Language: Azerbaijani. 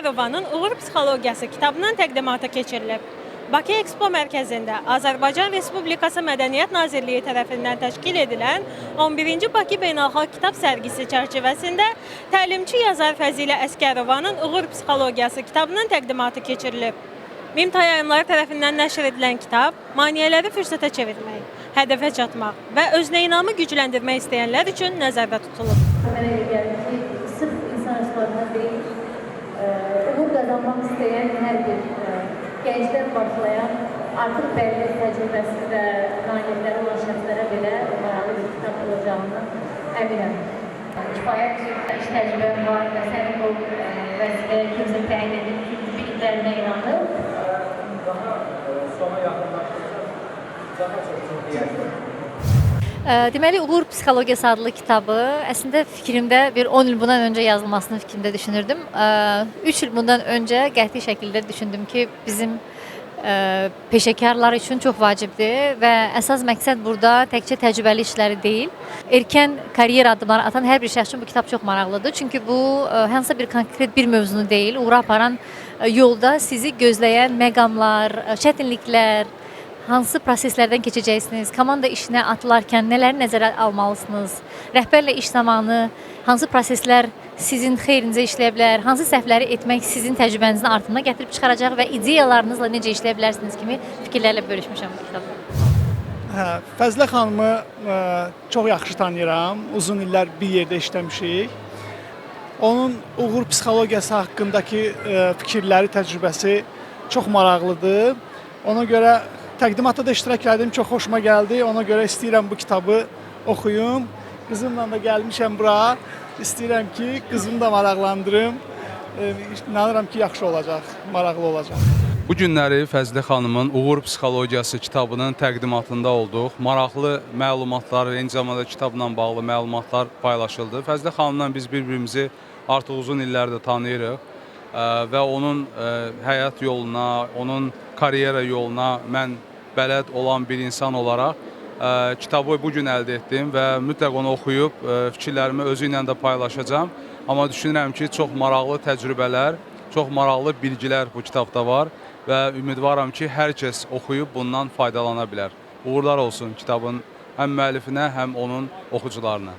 Əskərovanın Uğur Psixologiyası kitabının təqdimatı keçirilib. Bakı Ekspo mərkəzində Azərbaycan Respublikası Mədəniyyət Nazirliyi tərəfindən təşkil edilən 11-ci Bakı Beynəlxalq Kitab sərgisi çərçivəsində təlimçi yazar Fəzilə Əskərovanın Uğur Psixologiyası kitabının təqdimatı keçirilib. Mimta Yayımları tərəfindən nəşr edilən kitab, maneələri fürsətə çevirmək, hədəfə çatmaq və özünə inamı gücləndirmək istəyənlər üçün nəzərdə tutulub. Mənə elə gəlir ki, sırf insan özlərində deyil, uğur qazanmaq istəyən hər bir gəncdən başlayan, artıq bəlli təcrübəsi və nailiyyətləri olan şəxslərə belə maraqlı bir kitab olacağını əminəm. Kifayət iş təcrübəm var və sənin o vəzifəyə kimsə təyin edib biliklərinə inanır. Daha sona yaxınlaşdırsa, daha çox deyəcək. Deməli, Uğur Psixologiyası adlı kitabı əslində fikrimdə bir 10 il bundan öncə yazılmasını fikrimdə düşünürdüm. 3 il bundan öncə qəti şəkildə düşündüm ki, bizim peşəkarlar üçün çox vacibdir və əsas məqsəd burada təkcə təcrübəli işləri deyil, erkən karyer addımları atan hər bir şəxs üçün bu kitab çox maraqlıdır. Çünki bu hansısa bir konkret bir mövzunu deyil, uğura aparan yolda sizi gözləyən məqamlar, çətinliklər, hansı proseslərdən keçəcəksiniz, komanda işinə atılarkən nələri nəzərə almalısınız, rəhbərlə iş zamanı hansı proseslər sizin xeyrinizə işləyə bilər, hansı səhvləri etmək sizin təcrübənizin artımına gətirib çıxaracaq və ideyalarınızla necə işləyə bilərsiniz kimi fikirlərlə bölüşmüşəm bu kitabda. Fəzilə xanımı çox yaxşı tanıyıram, uzun illər bir yerdə işləmişik. Onun Uğur Psixologiyası haqqındakı fikirləri, təcrübəsi çox maraqlıdır. Ona görə təqdimatda da iştirak etdim, çox xoşuma gəldi. Ona görə istəyirəm bu kitabı oxuyum. Qızımla da gəlmişəm bura. İstəyirəm ki, qızımı da maraqlandırım. İnanıram ki, yaxşı olacaq, maraqlı olacaq. Bu günləri Fəzilə xanımın Uğur Psixologiyası kitabının təqdimatında olduq. Maraqlı məlumatlar, eyni zamanda kitabla bağlı məlumatlar paylaşıldı. Fəzilə xanımla biz bir-birimizi artıq uzun illərdir tanıyırıq və onun həyat yoluna, onun karyera yoluna mən bələd olan bir insan olaraq kitabı bugün əldə etdim və mütləq onu oxuyub fikirlərimi özü ilə də paylaşacağam. Amma düşünürəm ki, çox maraqlı təcrübələr, çox maraqlı bilgilər bu kitabda var və ümidvaram ki, hər kəs oxuyub bundan faydalana bilər. Uğurlar olsun kitabın həm müəllifinə, həm onun oxucularına.